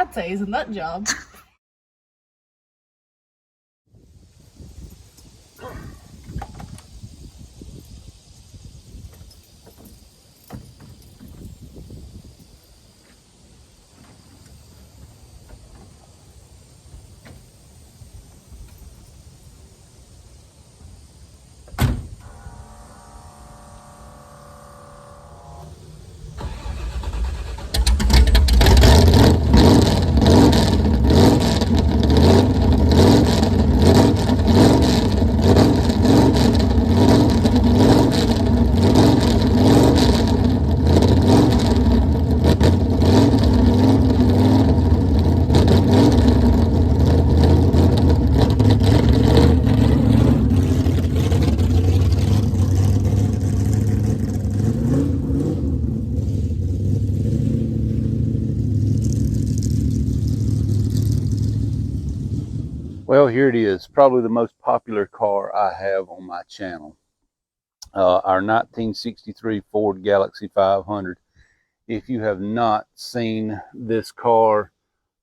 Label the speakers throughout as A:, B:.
A: lattes and nut job.
B: Well, here it is, probably the most popular car I have on my channel. Our 1963 Ford Galaxie 500. If you have not seen this car,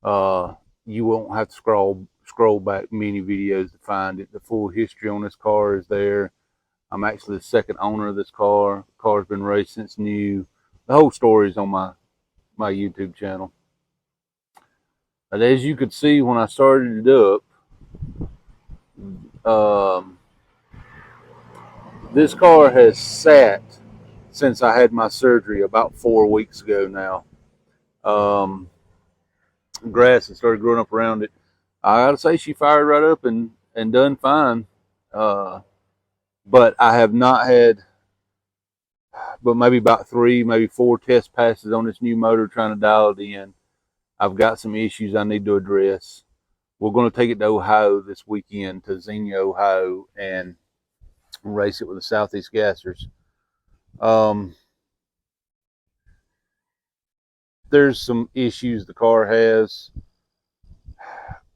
B: you won't have to scroll back many videos to find it. The full history on this car is there. I'm actually the second owner of this car. The car's been raced since new. The whole story is on my YouTube channel. But as you could see when I started it up, this car has sat since I had my surgery about 4 weeks ago now. Grass has started growing up around it. I gotta say, she fired right up and done fine. But I have not had but maybe about 3, maybe 4 test passes on this new motor trying to dial it in. I've got some issues I need to address. We're going to take it to Ohio this weekend, to Xenia, Ohio, and race it with the Southeast Gassers. There's some issues the car has.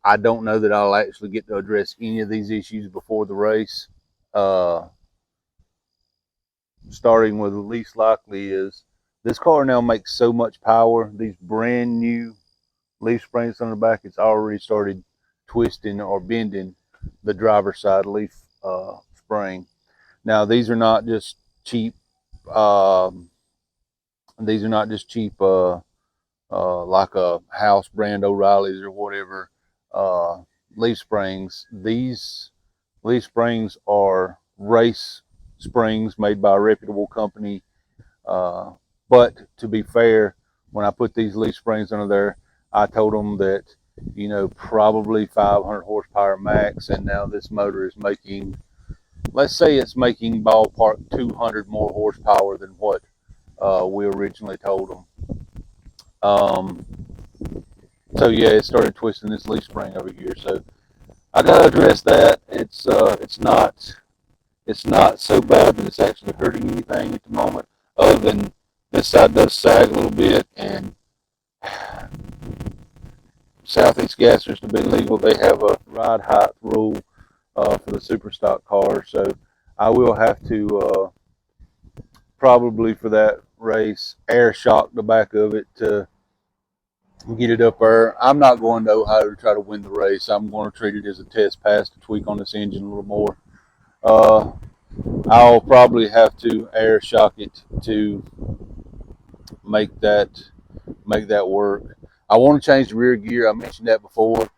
B: I don't know that I'll actually get to address any of these issues before the race. Starting with the least likely is this car now makes so much power. These brand new leaf springs on the back, it's already started twisting or bending the driver's side leaf spring. Now these are not just cheap. These are not just cheap like a house brand O'Reilly's or whatever leaf springs. These leaf springs are race springs made by a reputable company. But to be fair, when I put these leaf springs under there, I told them that, you know, probably 500 horsepower max, and now this motor is making, let's say it's making ballpark 200 more horsepower than what we originally told them. So yeah, it started twisting this leaf spring over here. So I gotta address that. It's not so bad that it's actually hurting anything at the moment, other than this side does sag a little bit. And Southeast Gassers, to be legal, they have a ride height rule for the super stock car. So I will have to probably for that race air shock the back of it to get it up there. I'm not going to Ohio to try to win the race. I'm going to treat it as a test pass to tweak on this engine a little more. I'll probably have to air shock it to make that work. I want to change the rear gear. I mentioned that before.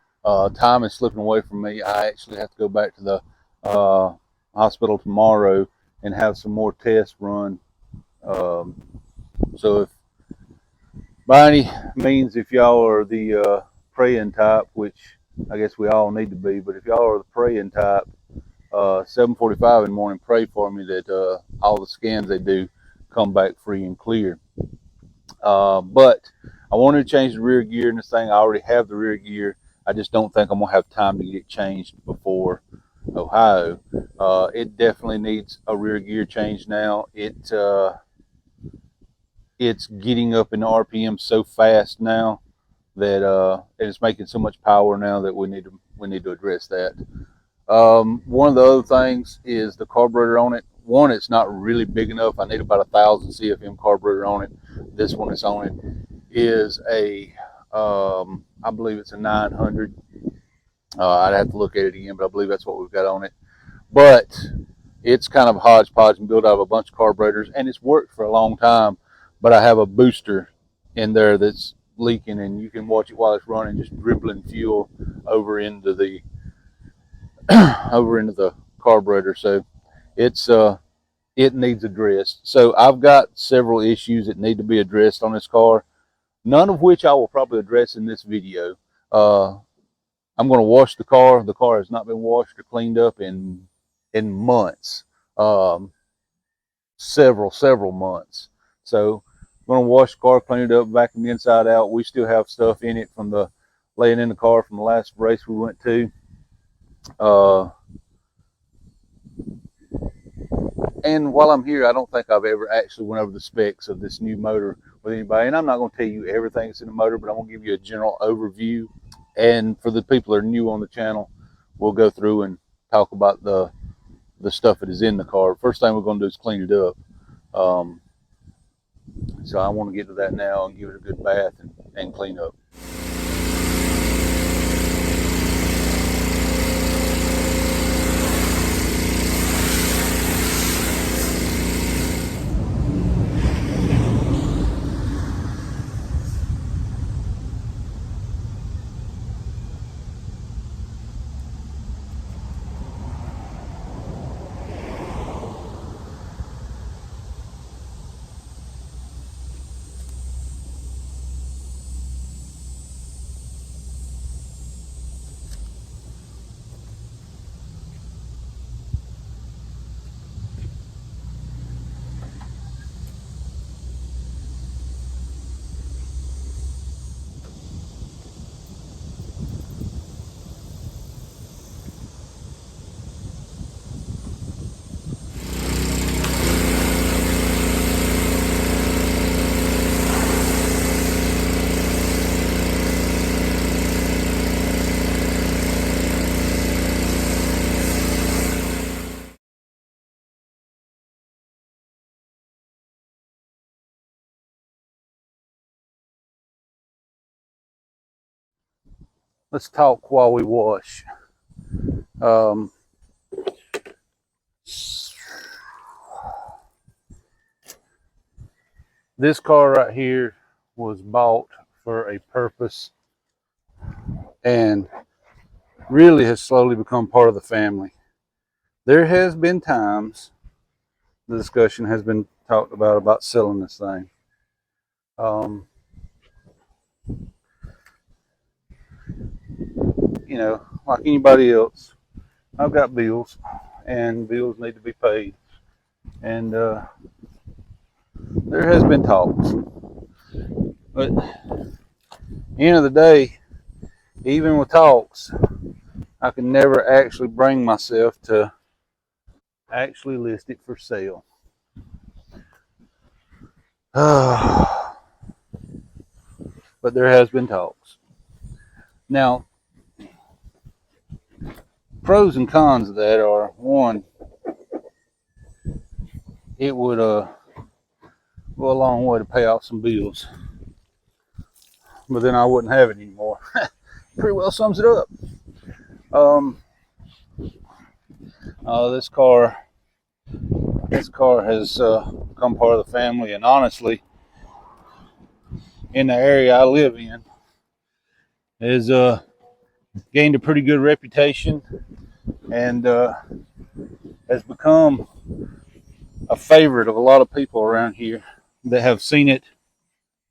B: Time is slipping away from me. I actually have to go back to the hospital tomorrow and have some more tests run. So if by any means, if y'all are the praying type, which I guess we all need to be, but if y'all are the praying type, 7:45 in the morning, pray for me that all the scans they do come back free and clear. But I wanted to change the rear gear in this thing. I already have the rear gear. I just don't think I'm going to have time to get it changed before Ohio. It definitely needs a rear gear change now. It's getting up in RPM so fast now that it's making so much power now that we need to address that. One of the other things is the carburetor on it. One, it's not really big enough. I need about 1,000 CFM carburetor on it. This one that's on it is a I believe it's a 900. I'd have to look at it again, but I believe that's what we've got on it. But it's kind of hodgepodge and built out of a bunch of carburetors, and it's worked for a long time. But I have a booster in there that's leaking, and you can watch it while it's running, just dribbling fuel over into the over into the carburetor. So it's it needs addressed. So I've got several issues that need to be addressed on this car, none of which I will probably address in this video. I'm going to wash the car. The car has not been washed or cleaned up in months, several months. So I'm going to wash the car, clean it up, vacuum the inside out. We still have stuff in it from the laying in the car from the last race we went to. And while I'm here, I don't think I've ever actually went over the specs of this new motor with anybody. And I'm not going to tell you everything that's in the motor, but I'm going to give you a general overview. And for the people that are new on the channel, we'll go through and talk about the stuff that is in the car. First thing we're going to do is clean it up. So I want to get to that now and give it a good bath and clean up. Let's talk while we wash. This car right here was bought for a purpose and really has slowly become part of the family. There has been times the discussion has been talked about selling this thing. You know, like anybody else, I've got bills, and bills need to be paid. And there has been talks, but at the end of the day, even with talks, I can never actually bring myself to actually list it for sale. But there has been talks. Now, pros and cons of that are, one, it would go a long way to pay off some bills, but then I wouldn't have it anymore. Pretty well sums it up. This car has become part of the family, and honestly, in the area I live in, has gained a pretty good reputation and has become a favorite of a lot of people around here that have seen it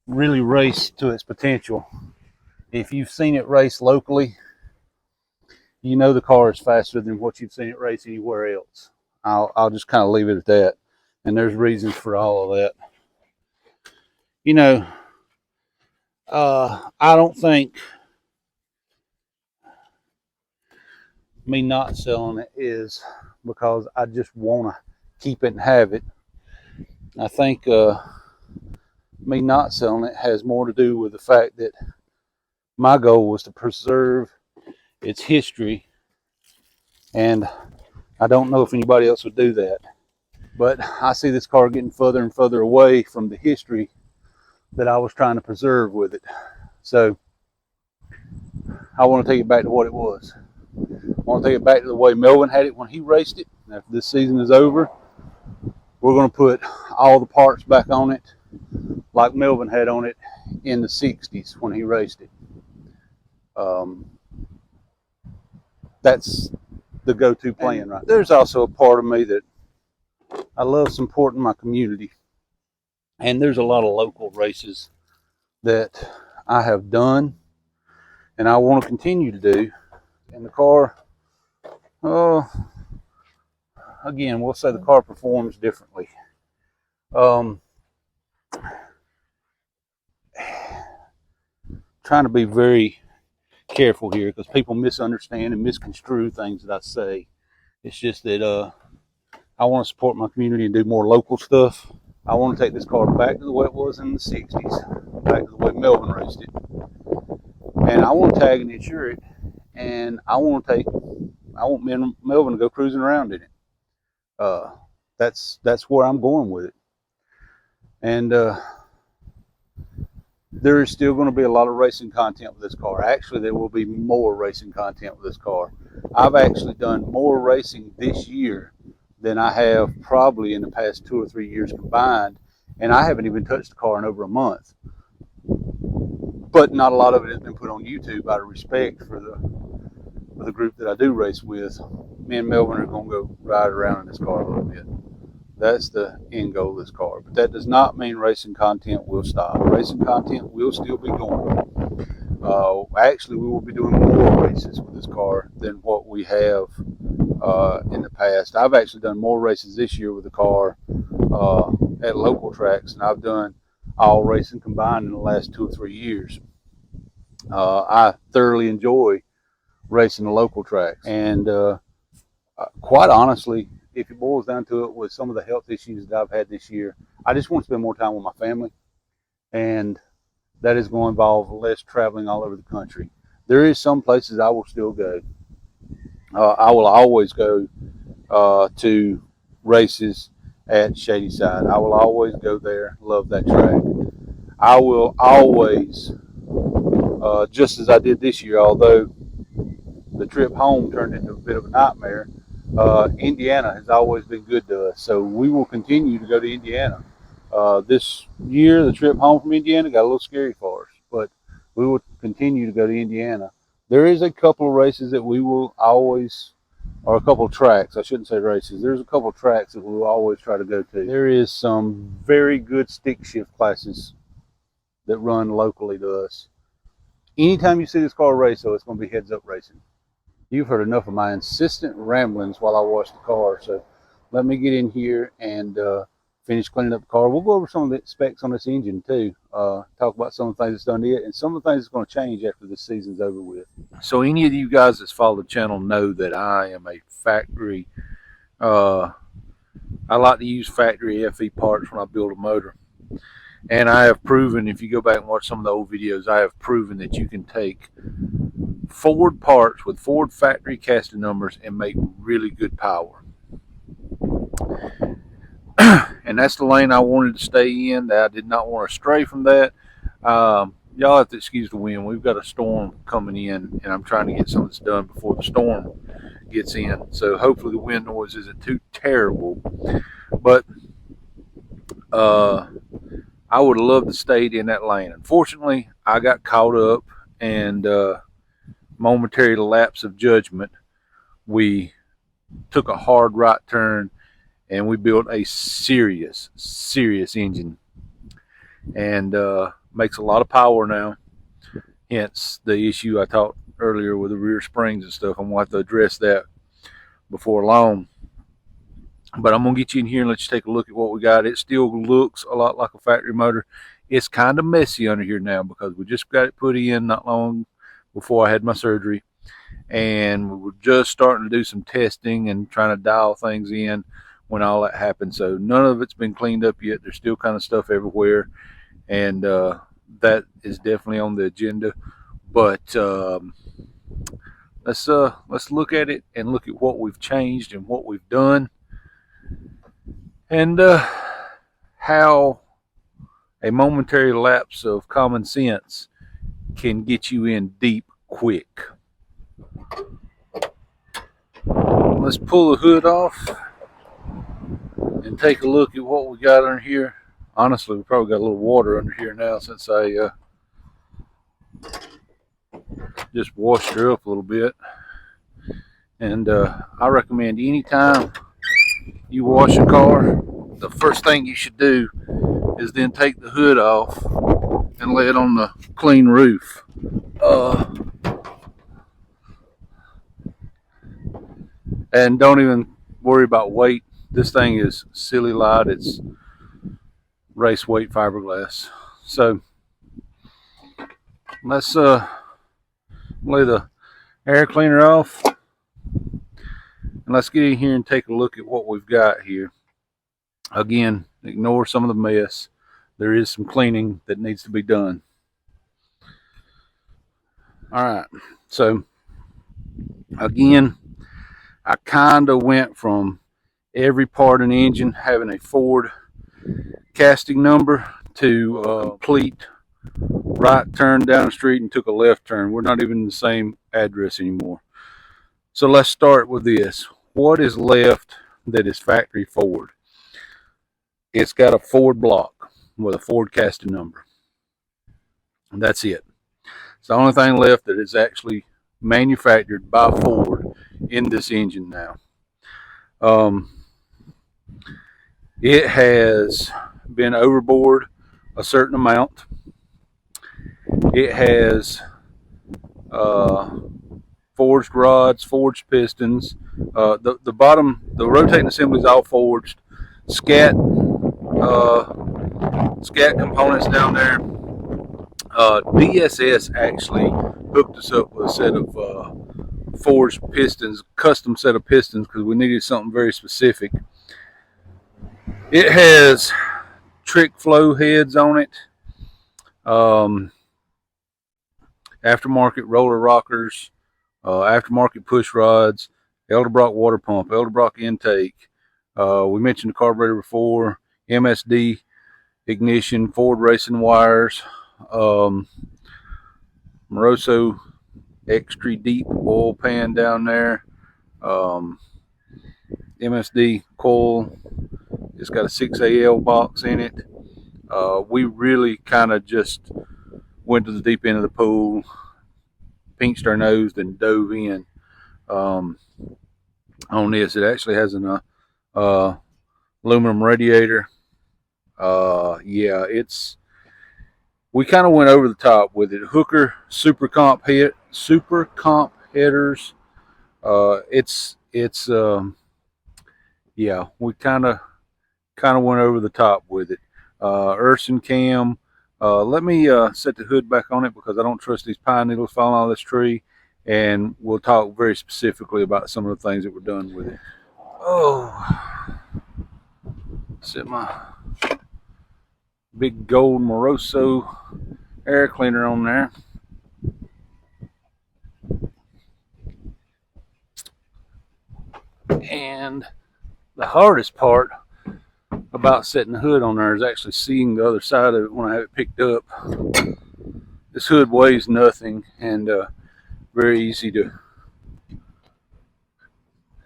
B: really race to its potential. If you've seen it race locally, you know the car is faster than what you've seen it race anywhere else. I'll just kind of leave it at that. And there's reasons for all of that. You know, I don't think me not selling it is because I just want to keep it and have it. I think me not selling it has more to do with the fact that my goal was to preserve its history, and I don't know if anybody else would do that. But I see this car getting further and further away from the history that I was trying to preserve with it. So I want to take it back to what it was. I want to take it back to the way Melvin had it when he raced it. And after this season is over, we're going to put all the parts back on it like Melvin had on it in the 60s when he raced it. That's the go-to plan right now. There's also a part of me that I love supporting my community. And there's a lot of local races that I have done and I want to continue to do. And the car, again, we'll say the car performs differently. Trying to be very careful here because people misunderstand and misconstrue things that I say. It's just that I want to support my community and do more local stuff. I want to take this car back to the way it was in the 60s, back to the way Melvin raced it. And I want to tag and insure it, and I want me and Melvin to go cruising around in it. That's where I'm going with it. And there is still going to be a lot of racing content with this car. Actually, there will be more racing content with this car. I've actually done more racing this year than I have probably in the past 2 or 3 years combined, and I haven't even touched the car in over a month. But not a lot of it has been put on YouTube out of respect for the group that I do race with. Me and Melvin are going to go ride around in this car a little bit. That's the end goal of this car. But that does not mean racing content will stop. Racing content will still be going. Actually, we will be doing more races with this car than what we have in the past. I've actually done more races this year with the car at local tracks than I've done all racing combined in the last 2 or 3 years. I thoroughly enjoy racing the local tracks. And quite honestly, if it boils down to it, with some of the health issues that I've had this year, I just want to spend more time with my family, and that is going to involve less traveling all over the country. There is some places I will still go. I will always go to races at Shadyside. I will always go there. Love that track. I will always, just as I did this year, although the trip home turned into a bit of a nightmare, Indiana has always been good to us, so we will continue to go to Indiana. This year, the trip home from Indiana got a little scary for us, but we will continue to go to Indiana. There is a couple of races that we will always, or a couple of tracks, I shouldn't say races, there's a couple of tracks that we will always try to go to. There is some very good stick shift classes that run locally to us. Anytime you see this car race, though, it's going to be heads up racing. You've heard enough of my insistent ramblings while I wash the car, so let me get in here and finish cleaning up the car. We'll go over some of the specs on this engine too, talk about some of the things that's done to it and some of the things that's going to change after this season's over with. So any of you guys that's followed the channel know that I am a factory, I like to use factory FE parts when I build a motor. And I have proven, if you go back and watch some of the old videos, I have proven that you can take Ford parts with Ford factory casting numbers and make really good power. And that's the lane I wanted to stay in. That I did not want to stray from that. Y'all have to excuse the wind. We've got a storm coming in, and I'm trying to get some of this done before the storm gets in. So hopefully the wind noise isn't too terrible. But I would have loved to stayed in that lane. Unfortunately, I got caught up, and momentary lapse of judgment, we took a hard right turn and we built a serious engine, and makes a lot of power now, hence the issue I talked earlier with the rear springs and stuff. I'm going to have to address that before long, but I'm going to get you in here and let you take a look at what we got. It still looks a lot like a factory motor. It's kind of messy under here now because we just got it put in not long before I had my surgery, and we were just starting to do some testing and trying to dial things in when all that happened. So none of it's been cleaned up yet. There's still kind of stuff everywhere, and that is definitely on the agenda. But let's look at it and look at what we've changed and what we've done, and how a momentary lapse of common sense can get you in deep quick. Let's pull the hood off and take a look at what we got under here. Honestly, we probably got a little water under here now since I just washed her up a little bit. And I recommend anytime you wash a car, the first thing you should do is then take the hood off and lay it on the clean roof. And don't even worry about weight. This thing is silly light. It's race weight fiberglass. So let's lay the air cleaner off, and let's get in here and take a look at what we've got here. Again, ignore some of the mess. There is some cleaning that needs to be done. All right, so again, I kind of went from every part in the engine having a Ford casting number to complete right turn down the street and took a left turn. We're not even in the same address anymore. So let's start with this. What is left that is factory Ford? It's got a Ford block with a Ford casting number. And that's it. It's the only thing left that is actually manufactured by Ford in this engine now. It has been overboard a certain amount. It has forged rods, forged pistons. The bottom, the rotating assembly is all forged. Scat components down there. DSS actually hooked us up with a set of forged pistons, custom set of pistons, because we needed something very specific. It has trick flow heads on it, aftermarket roller rockers, aftermarket push rods, Edelbrock water pump, Edelbrock intake. We mentioned the carburetor before, MSD ignition, Ford racing wires, Moroso extra deep oil pan down there, MSD coil. It's got a 6AL box in it. We really kind of just went to the deep end of the pool, pinched our nose, and dove in on this. It actually has an aluminum radiator. Yeah, we kind of went over the top with it. Hooker super comp headers. Yeah, we kind of went over the top with it. Urson cam. Let me set the hood back on it because I don't trust these pine needles falling out of this tree, and we'll talk very specifically about some of the things that were done with it. Oh, set my big gold Moroso air cleaner on there. And the hardest part about setting the hood on there is actually seeing the other side of it when I have it picked up. This hood weighs nothing and very easy to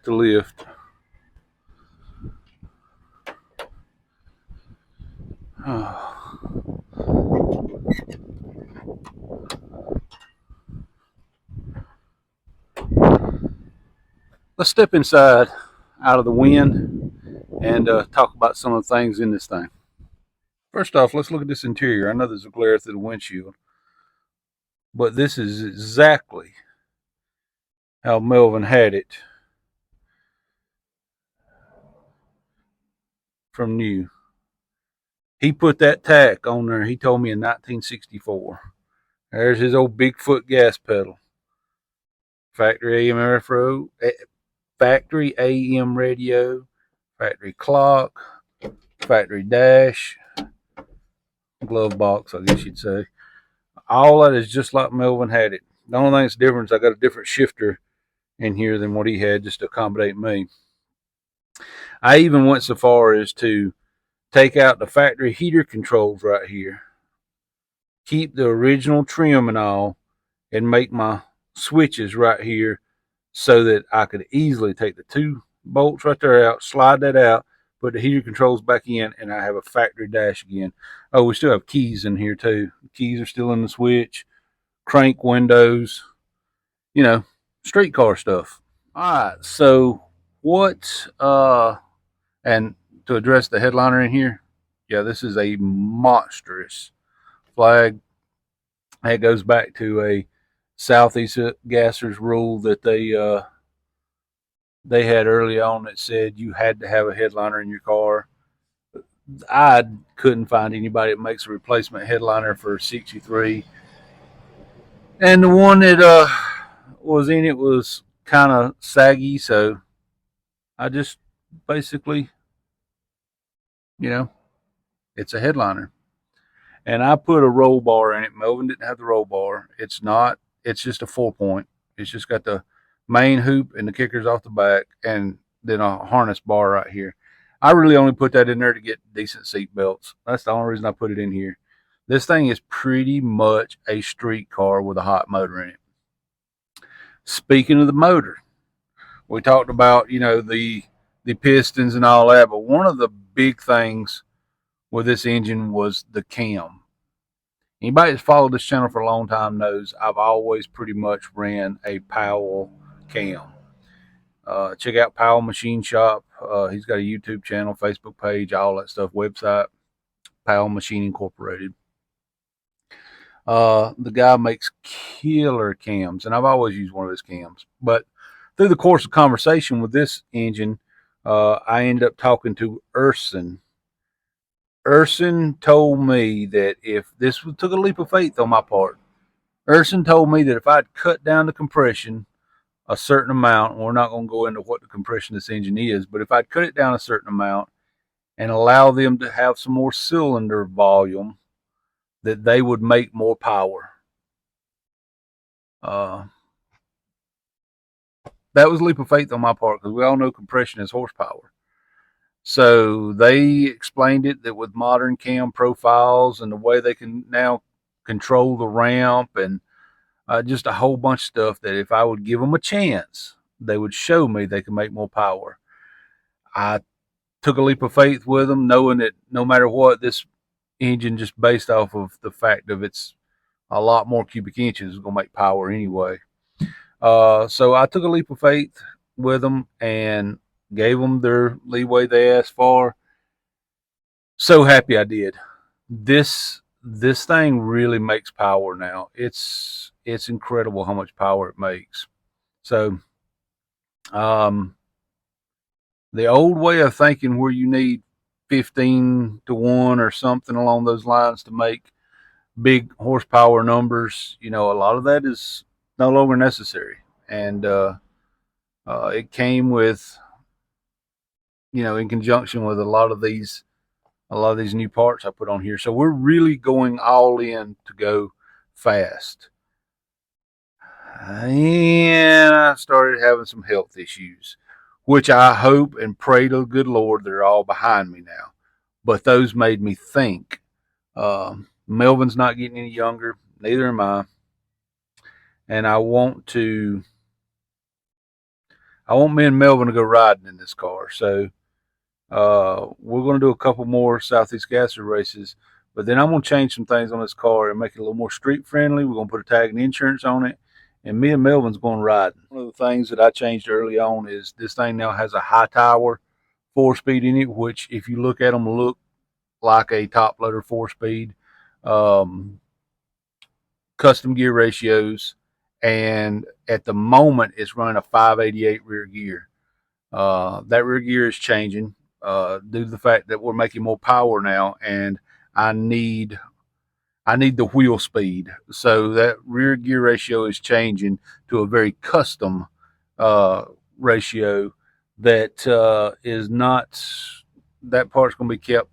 B: lift. Let's step inside out of the wind and talk about some of the things in this thing. First off, let's look at this interior. I know there's a glare through the windshield, but this is exactly how Melvin had it from new. He put that tack on there, he told me, in 1964. There's his old Bigfoot gas pedal. Factory AM radio, factory clock, factory dash, glove box, I guess you'd say. All that is just like Melvin had it. The only thing that's different is I got a different shifter in here than what he had, just to accommodate me. I even went so far as to take out the factory heater controls right here, keep the original trim and all, and make my switches right here so that I could easily take the 2 bolts right there out, slide that out, put the heater controls back in, and I have a factory dash again. Oh, we still have keys in here too. Keys are still in the switch, crank windows, street car stuff. All right, so what, and to address the headliner in here, yeah, this is a monstrous flag. It goes back to a Southeast Gassers rule that they had early on that said you had to have a headliner in your car. I couldn't find anybody that makes a replacement headliner for 63, and the one that was in it was kind of saggy, so I just basically, it's a headliner. And I put a roll bar in it. Melvin didn't have the roll bar. It's not. It's just a 4-point. It's just got the main hoop and the kickers off the back, and then a harness bar right here. I really only put that in there to get decent seat belts. That's the only reason I put it in here. This thing is pretty much a street car with a hot motor in it. Speaking of the motor, we talked about the pistons and all that, but one of the big things with this engine was the cam. Anybody that's followed this channel for a long time knows I've always pretty much ran a Powell cam. Check out Powell Machine Shop. He's got a YouTube channel, Facebook page, all that stuff, website, Powell Machine Incorporated. The guy makes killer cams, and I've always used one of his cams. But through the course of conversation with this engine, I ended up talking to Urson. Urson told me that if this took a leap of faith on my part, Urson told me that if I'd cut down the compression a certain amount, we're not going to go into what the compression of this engine is, but if I'd cut it down a certain amount and allow them to have some more cylinder volume, that they would make more power. That was a leap of faith on my part, because we all know compression is horsepower. So they explained it that with modern cam profiles and the way they can now control the ramp and just a whole bunch of stuff, that if I would give them a chance, they would show me they can make more power. I took a leap of faith with them, knowing that no matter what, this engine, just based off of the fact of it's a lot more cubic inches, is going to make power anyway. So I took a leap of faith with them and gave them their leeway they asked for. So happy I did. This thing really makes power now. It's incredible how much power it makes. So the old way of thinking, where you need 15 to 1 or something along those lines to make big horsepower numbers, a lot of that is no longer necessary. And it came with, in conjunction with a lot of these new parts I put on here. So we're really going all in to go fast. And I started having some health issues, which I hope and pray to the good Lord they're all behind me now. But those made me think. Melvin's not getting any younger, neither am I. And I want me and Melvin to go riding in this car. So we're going to do a couple more Southeast Gasser races, but then I'm going to change some things on this car and make it a little more street friendly. We're going to put a tag and insurance on it, and me and Melvin's going riding. One of the things that I changed early on is this thing now has a high tower 4-speed in it, which if you look at them, look like a top loader 4-speed. Custom gear ratios, and at the moment it's running a 588 rear gear. That rear gear is changing due to the fact that we're making more power now, and I need the wheel speed. So that rear gear ratio is changing to a very custom ratio that is not, that part's going to be kept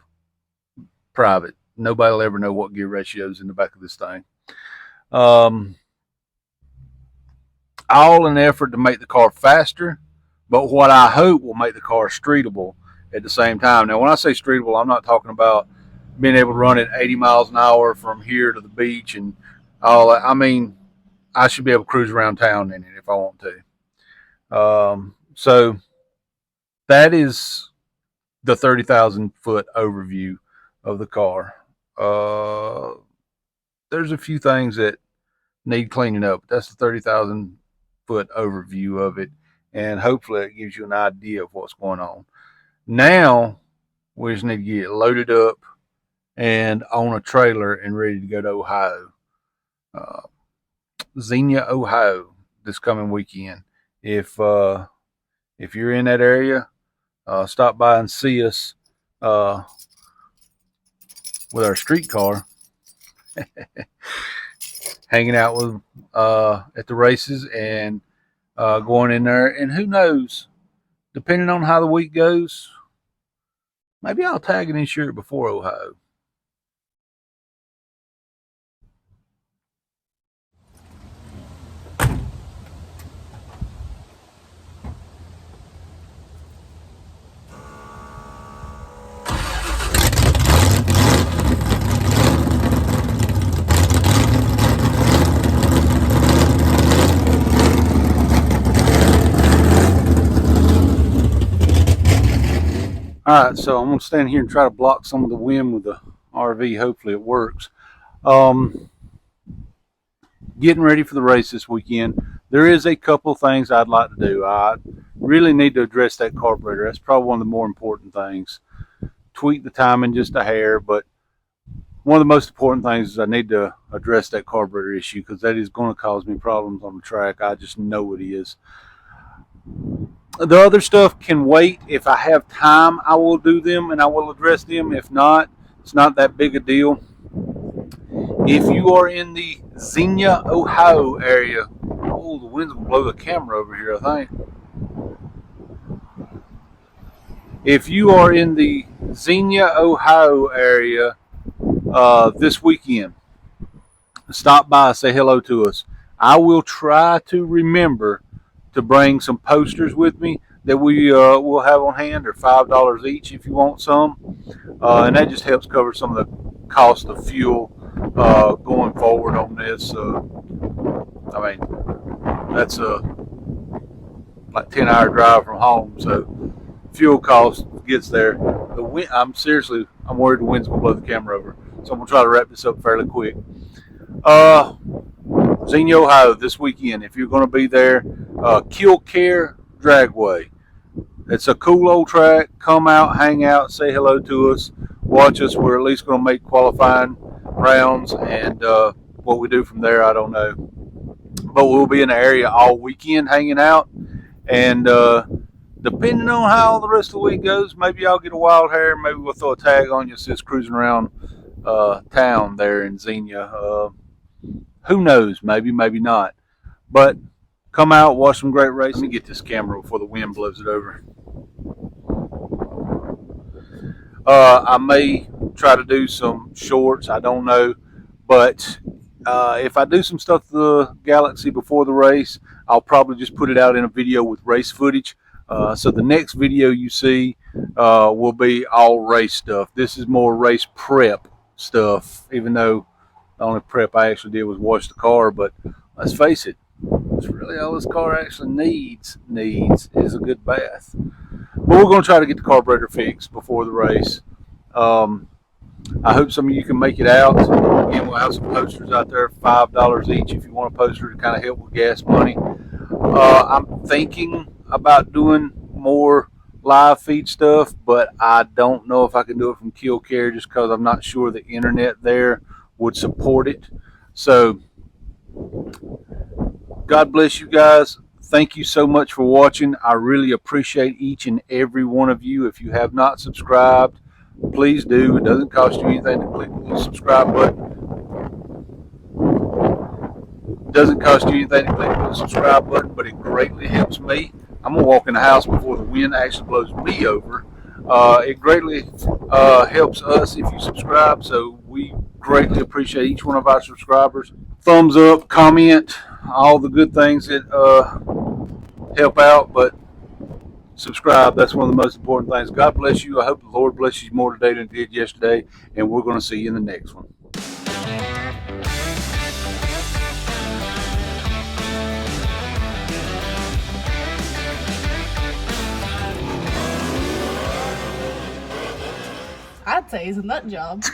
B: private. Nobody will ever know what gear ratio is in the back of this thing. All in an effort to make the car faster, but what I hope will make the car streetable at the same time. Now, when I say streetable, I'm not talking about being able to run at 80 miles an hour from here to the beach and all that. I mean, I should be able to cruise around town in it if I want to. So that is the 30,000 foot overview of the car. There's a few things that need cleaning up. That's the 30,000 foot overview of it, and hopefully it gives you an idea of what's going on. Now we just need to get it loaded up and on a trailer and ready to go to Ohio. Xenia, Ohio, this coming weekend. If you're in that area, stop by and see us with our streetcar, hanging out with at the races and going in there. And who knows, depending on how the week goes, maybe I'll tag an insure before Ohio. All right, so I'm going to stand here and try to block some of the wind with the RV. Hopefully it works. Getting ready for the race this weekend. There is a couple things I'd like to do. I really need to address that carburetor. That's probably one of the more important things. Tweak the timing just a hair, but one of the most important things is I need to address that carburetor issue, because that is going to cause me problems on the track. I just know it is. The other stuff can wait. If I have time, I will do them and I will address them. If not, it's not that big a deal. If you are in the Xenia, Ohio area, oh, the wind's going to blow the camera over here, I think. If you are in the Xenia, Ohio area this weekend, stop by, say hello to us. I will try to remember to bring some posters with me that we will have on hand. They're $5 each if you want some, and that just helps cover some of the cost of fuel going forward on this. I mean, that's a like 10-hour drive from home, so fuel cost gets there. The wind, I'm worried the wind's gonna blow the camera over, so I'm gonna try to wrap this up fairly quick. Xenia, Ohio this weekend. If you're going to be there, Kill Care Dragway. It's a cool old track. Come out, hang out, say hello to us, watch us. We're at least going to make qualifying rounds, and what we do from there, I don't know. But we'll be in the area all weekend hanging out, and depending on how the rest of the week goes, maybe I'll get a wild hair. Maybe we'll throw a tag on you just cruising around town there in Xenia. Who knows? Maybe, maybe not. But come out, watch some great racing, and get this camera before the wind blows it over. I may try to do some shorts. I don't know. But if I do some stuff to the Galaxie before the race, I'll probably just put it out in a video with race footage. So the next video you see will be all race stuff. This is more race prep stuff, even though the only prep I actually did was wash the car. But let's face it, that's really all this car actually needs is a good bath. But we're going to try to get the carburetor fixed before the race. I hope some of you can make it out. Again, we'll have some posters out there, $5 each if you want a poster to kind of help with gas money. I'm thinking about doing more live feed stuff, but I don't know if I can do it from Kill Care just because I'm not sure the internet there would support it. So God bless you guys. Thank you so much for watching. I really appreciate each and every one of you. If you have not subscribed, please do. It doesn't cost you anything to click the little subscribe button. It doesn't cost you anything to click the little subscribe button, but it greatly helps me. I'm going to walk in the house before the wind actually blows me over. It greatly helps us if you subscribe, so we greatly appreciate each one of our subscribers. Thumbs up, comment, all the good things that help out, but subscribe. That's one of the most important things. God bless you. I hope the Lord bless you more today than He did yesterday, and we're going to see you in the next one.
A: I'd say he's a nut job.